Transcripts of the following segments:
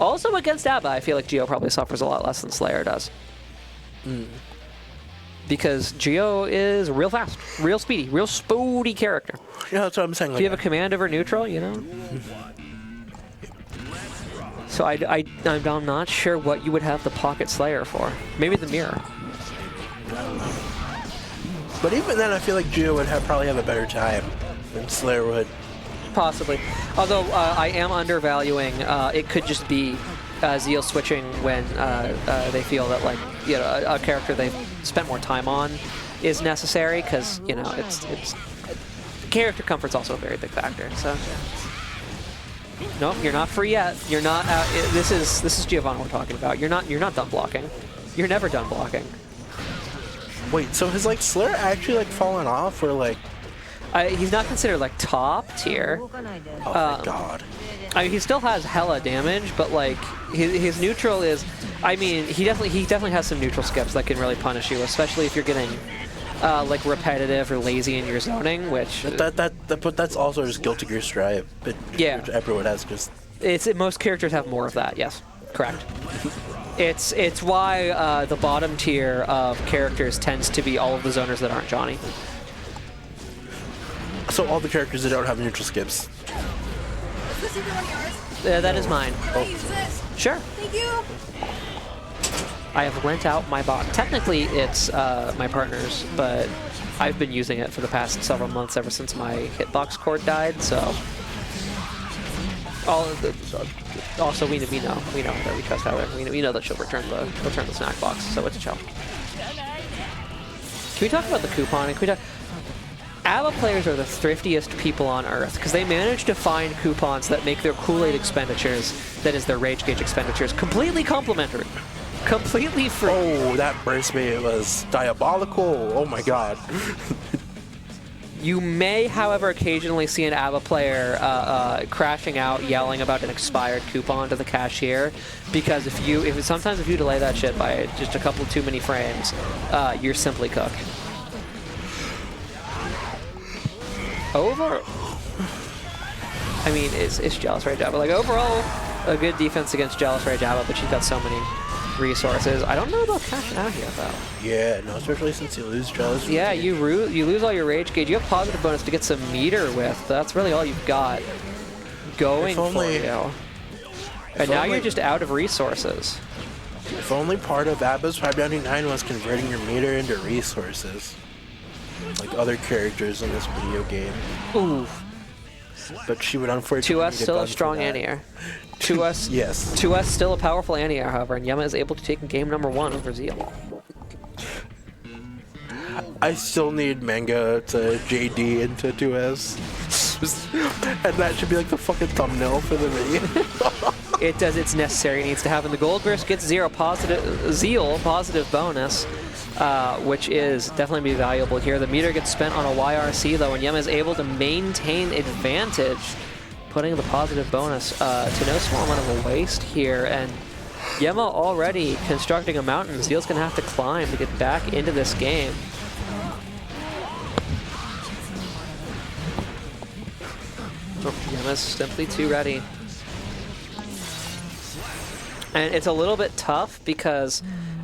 Also against A.B.A, I feel like Geo probably suffers a lot less than Slayer does. Because Geo is real fast, real speedy, real spoody character. Yeah, that's what I'm saying. If you have a command over neutral, you know? So I'm not sure what you would have the Pocket Slayer for. Maybe the Mirror. But even then, I feel like Geo would probably have a better time than Slayer would. Possibly. Although I am undervaluing, it could just be Zeal switching when they feel that, like, you know, a character they've spent more time on is necessary, because, you know, it's character comfort's also a very big factor. So nope, you're not free yet. You're not out. This is Giovanna we're talking about. You're not done blocking. You're never done blocking. Wait, so has like Slayer actually like fallen off, or like? He's not considered like top tier. Oh my god. I mean, he still has hella damage, but like his neutral is. I mean, he definitely has some neutral skips that can really punish you, especially if you're getting like repetitive or lazy in your zoning, which. But that's also just Guilty Gear Stripe. But yeah. Which everyone has just. Most characters have more of that. Yes, correct. It's why the bottom tier of characters tends to be all of the zoners that aren't Johnny. So all the characters that don't have neutral skips. Is this either one of yours? That is mine. Can I use this? Sure. Thank you. I have lent out my bot. Technically, it's my partner's, but I've been using it for the past several months, ever since my hitbox cord died. So, also we know that we trust her. We know that she'll return the snack box. So it's a chill. Can we talk about the couponing? Can we talk? A.B.A players are the thriftiest people on Earth, because they manage to find coupons that make their Kool-Aid expenditures, that is their Rage Gauge expenditures, completely complimentary. Completely free. Oh, that burst me. It was diabolical. Oh my god. You may, however, occasionally see an A.B.A player crashing out, yelling about an expired coupon to the cashier, because sometimes if you delay that shit by just a couple too many frames, you're simply cooked. I mean, it's Jealous Rage A.B.A. Like, overall, a good defense against Jealous Rage A.B.A, but she's got so many resources. I don't know about cashing out here, though. Yeah, no, especially since you lose Jealous Rage. Yeah, you lose all your Rage Gauge. You have positive bonus to get some meter with. That's really all you've got going for you. And now you're just out of resources. If only part of A.B.A.'s 599 was converting your meter into resources. Like other characters in this video game. Ooh. But she would unfortunately To us, still a strong anti-air. To us, yes. To us, still a powerful anti-air, however, and Yemma is able to take game number 1 over Zeal. I still need manga to JD into 2S. And that should be like the fucking thumbnail for the video. It does, it's necessary. It needs to happen. The Gold Burst gets Zeal positive bonus. Which is definitely be valuable here. The meter gets spent on a YRC though, and Yemma is able to maintain advantage, putting the positive bonus to no small amount of a waste here. And Yemma already constructing a mountain. Zeal's gonna have to climb to get back into this game. Oh, Yemma's simply too ready. And it's a little bit tough because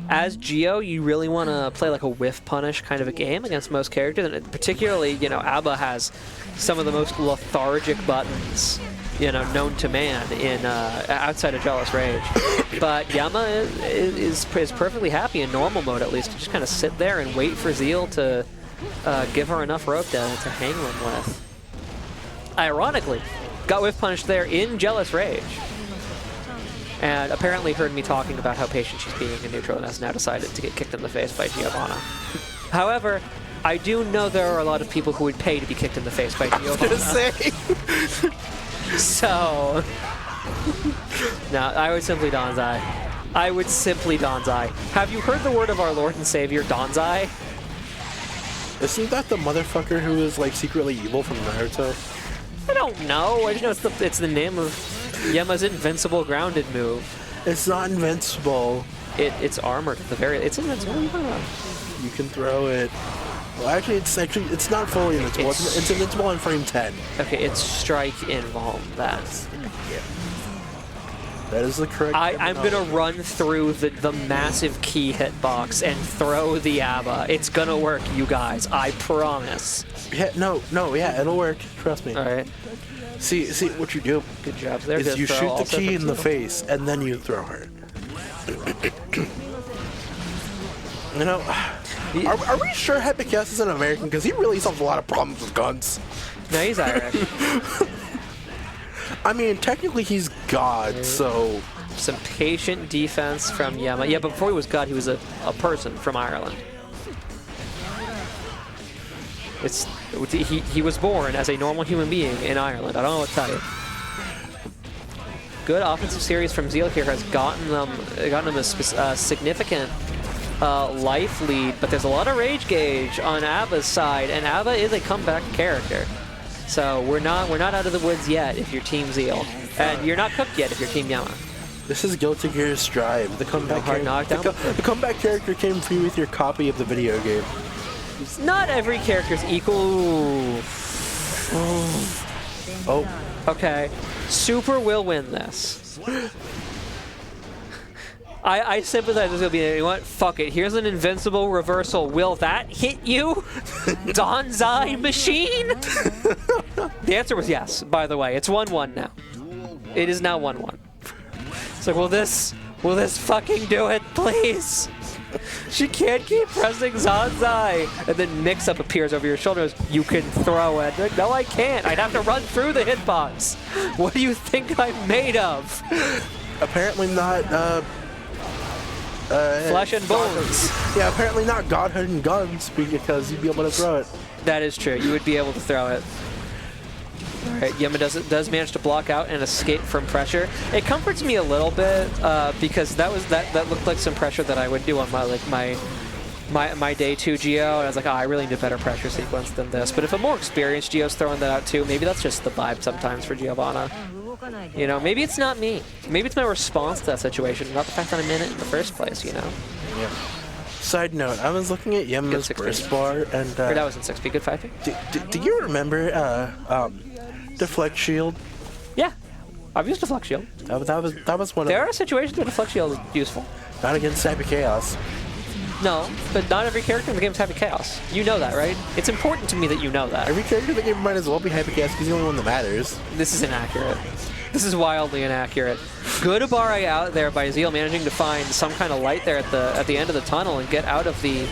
as Geo, you really want to play like a whiff punish kind of a game against most characters, and particularly, you know, A.B.A has some of the most lethargic buttons, you know, known to man in outside of Jealous Rage. But Yemma is perfectly happy in normal mode, at least, to just kind of sit there and wait for Zeal to give her enough rope to hang them with. Ironically, got whiff punished there in Jealous Rage. And apparently heard me talking about how patient she's being in neutral and has now decided to get kicked in the face by Giovanna. However, I do know there are a lot of people who would pay to be kicked in the face by Giovanna. So, no, I would simply Donzai. I would simply Donzai. Have you heard the word of our Lord and Savior, Donzai? Isn't that the motherfucker who is like secretly evil from Naruto? I don't know. I just know it's the name of Yemma's invincible grounded move. It's not invincible. It's armored at the very. It's invincible. You can throw it. Well, actually, it's not fully invincible. It's invincible on frame 10. Okay, it's strike in Valm. That's. That is the correct I'm going to run through the massive key hitbox and throw the A.B.A. It's going to work, you guys. I promise. Yeah, no, yeah, it'll work. Trust me. All right. See what you do. Good job there. Is Good you throw shoot the also key from in the Zeal. face, and then you throw her. You know, are we sure A.B.A is an American? Because he really solves a lot of problems with guns. No, he's Irish. I mean, technically he's God, so... Some patient defense from Yemma. Yeah, but before he was God, he was a person from Ireland. He was born as a normal human being in Ireland. I don't know what to tell you. Good offensive series from Zeal here has gotten them a significant life lead, but there's a lot of rage gauge on A.B.A's side, and A.B.A is a comeback character. So we're not out of the woods yet if you're Team Zeal, and you're not cooked yet if you're Team Yemma. This is Guilty Gear Strive. The comeback hard knockdown. The comeback character came free with your copy of the video game. Not every character's equal. Oh. Okay. Super will win this. I sympathize with Zeal. You know what? Fuck it. Here's an invincible reversal. Will that hit you? Donzai machine? The answer was yes, by the way. It's 1-1 now. It is now 1-1. It's like, will this fucking do it, please? She can't keep pressing Zanzai. And then Mix-Up appears over your shoulders. You can throw it. Like, no, I can't. I'd have to run through the hitbox. What do you think I'm made of? Apparently not, flesh and bones. Yeah, apparently not Godhood and guns, because you'd be able to throw it. That is true. You would be able to throw it. All right, Yemma does manage to block out and escape from pressure. It comforts me a little bit because that looked like some pressure that I would do on my day 2 Geo, and I was like, oh, I really need a better pressure sequence than this. But if a more experienced Geo's throwing that out too, maybe that's just the vibe sometimes for Giovanna. You know, maybe it's not me. Maybe it's my response to that situation, not the fact that I'm in it in the first place, you know? Yeah. Side note, I was looking at Yemma's burst bar, and... that was in 6P, good 5P. Do you remember Deflect Shield? Yeah, I've used Deflect Shield. That was one of... There are situations where Deflect Shield is useful. Not against Happy Chaos. No, but not every character in the game is Happy Chaos. You know that, right? It's important to me that you know that. Every character in the game might as well be Happy Chaos because he's the only one that matters. This is inaccurate. This is wildly inaccurate. Good A.B.A out there by Zeal, managing to find some kind of light there at the end of the tunnel and get out of the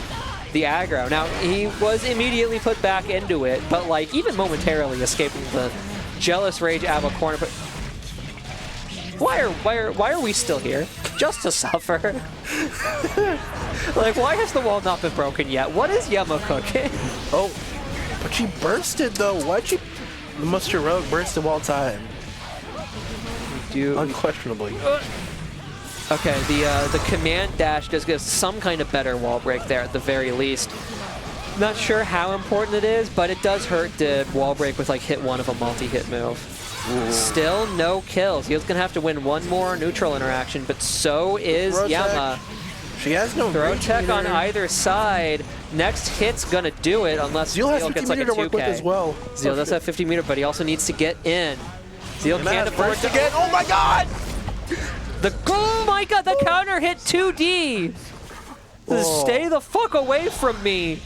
aggro. Now, he was immediately put back into it, but like even momentarily escaping the jealous rage A.B.A corner. But why are we still here? Just to suffer? Like, why has the wall not been broken yet? What is Yemma cooking? Oh, but she bursted though. Why'd she? The most heroic burst of all time. Unquestionably. Okay, the command dash does give some kind of better wall break there at the very least. Not sure how important it is, but it does hurt to wall break with like hit one of a multi-hit move. Ooh. Still no kills. He's gonna have to win one more neutral interaction, but so is Yemma. She has no throw tech on either side. Next hit's gonna do it unless Zeal gets like a 2K. As well. Zeal does have 50 meter, but he also needs to get in. Zeal can't afford to get. Oh my god! Oh my god, the counter hit 2D! Stay the fuck away from me!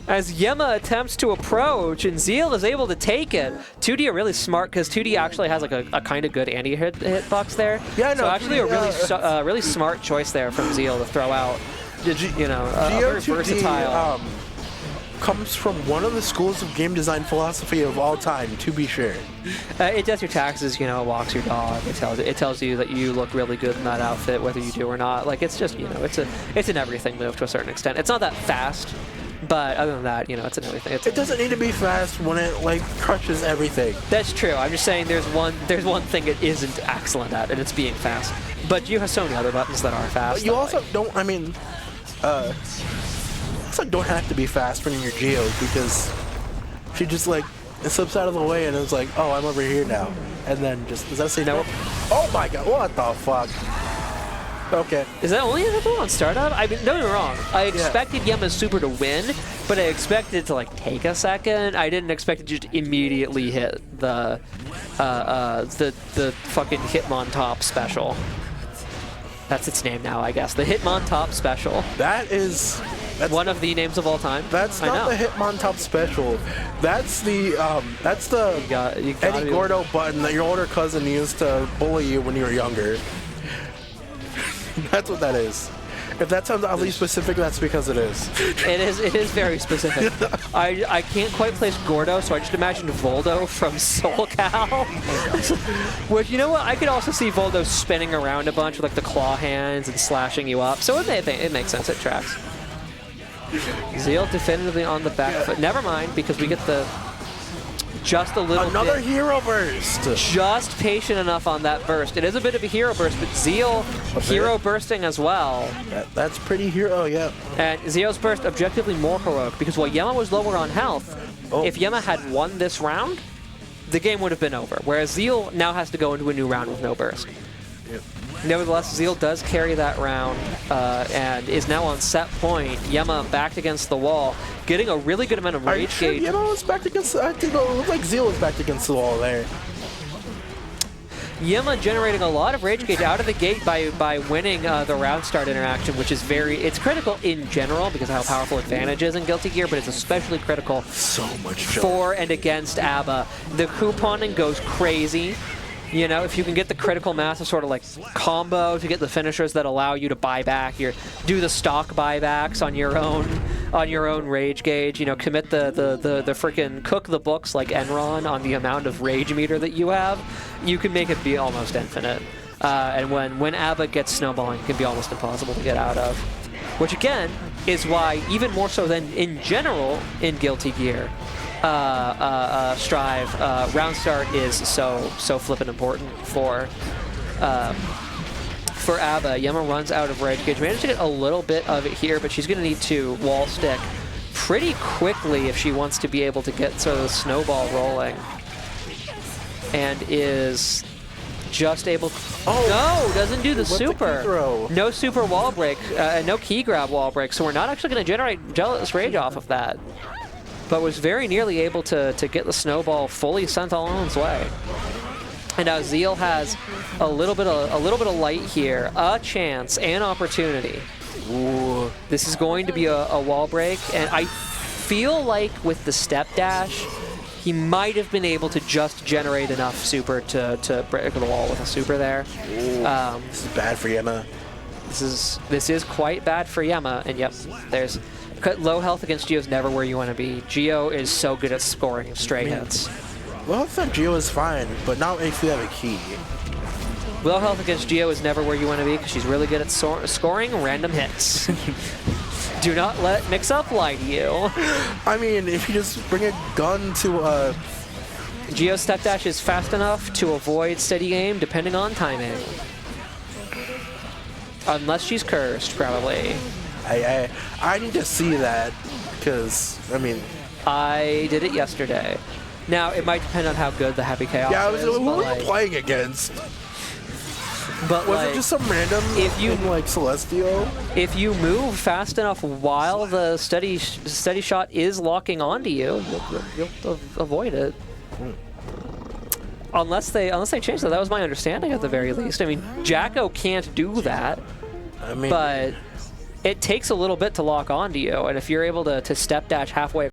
As Yemma attempts to approach, and Zeal is able to take it. 2D are really smart, because 2D actually has like a kind of good anti-hitbox there. Yeah, no, so actually a really smart choice there from Zeal to throw out. You know, a very versatile. Comes from one of the schools of game design philosophy of all time, to be sure. It does your taxes, you know, it walks your dog. It tells you that you look really good in that outfit, whether you do or not. Like, it's just, you know, it's an everything move to a certain extent. It's not that fast, but other than that, you know, it's an everything. It doesn't need to be fast when it like crushes everything. That's true. I'm just saying there's one thing it isn't excellent at, and it's being fast. But you have so many other buttons that are fast. But you also don't. I mean, don't have to be fast when you're Geo, because she just like slips out of the way and it's like, oh, I'm over here now, and then just does that say no? Oh my god, what the fuck? Okay. Is that only available on startup? I mean, don't get me wrong. I expected Yemma's super to win, but I expected it to like take a second. I didn't expect it to just immediately hit the fucking Hitmontop special. That's its name now, I guess. The Hitmontop special. That's one of the names of all time. That's not the Hitmontop special. That's the You gotta Eddie Gordo button that your older cousin used to bully you when you were younger. That's what that is. If that sounds oddly specific, that's because it is. It is very specific. I can't quite place Gordo, so I just imagined Voldo from SoulCal. Which, you know what? I could also see Voldo spinning around a bunch with like the claw hands and slashing you up. So it makes sense. It tracks. Zeal definitively on the back foot. Never mind, because we get the just a little another hero burst. Just patient enough on that burst. It is a bit of a hero burst, but Zeal hero bursting as well. That's pretty hero, yeah. And Zeal's burst objectively more heroic because while Yemma was lower on health, if Yemma had won this round, the game would have been over. Whereas Zeal now has to go into a new round with no burst. Yep. Nevertheless, Zeal does carry that round and is now on set point. Yemma backed against the wall, getting a really good amount of rage gauge. Yemma was backed against. I think it looked like Zeal was backed against the wall there. Yemma generating a lot of rage gauge out of the gate by winning the round start interaction, which is it's critical in general because of how powerful advantage is in Guilty Gear, but it's especially critical for and against A.B.A. The couponing goes crazy. You know, if you can get the critical mass of sort of like combo to get the finishers that allow you to buy back do the stock buybacks on your own rage gauge, you know, commit the freaking cook the books like Enron on the amount of rage meter that you have, you can make it be almost infinite. And when A.B.A. gets snowballing, it can be almost impossible to get out of. Which again is why, even more so than in general in Guilty Gear, Strive, round start is so flippin' important for A.B.A. Yemma runs out of rage gauge. Managed to get a little bit of it here, but she's going to need to wall stick pretty quickly if she wants to be able to get sort of the snowball rolling. And is just able to... Oh, no! Doesn't do the super. No super wall break, no key grab wall break, so we're not actually going to generate Jealous Rage off of that. But was very nearly able to get the snowball fully sent on its way. And now Zeal has a little bit of light here, a chance, an opportunity. Ooh. This is going to be a wall break, and I feel like with the step dash, he might have been able to just generate enough super to break the wall with a super there. This is bad for Yemma. This is quite bad for Yemma, and yep, there's... Low health against Geo is never where you want to be. Geo is so good at scoring stray hits. Low health on Geo is fine, but not if you have a key. Low health against Geo is never where you want to be because she's really good at scoring random hits. Do not let mix-up lie to you. I mean, if you just bring a gun to a... Geo's step dash is fast enough to avoid steady aim depending on timing. Unless she's cursed, probably. I need to see that, because, I mean... I did it yesterday. Now, it might depend on how good the Happy Chaos is. Who were you playing against? But was it just some random like Celestial? If you move fast enough while the steady shot is locking onto you, you'll avoid it. Unless they change that. That was my understanding at the very least. I mean, Jacko can't do that. I mean, but it takes a little bit to lock onto you, and if you're able to step dash halfway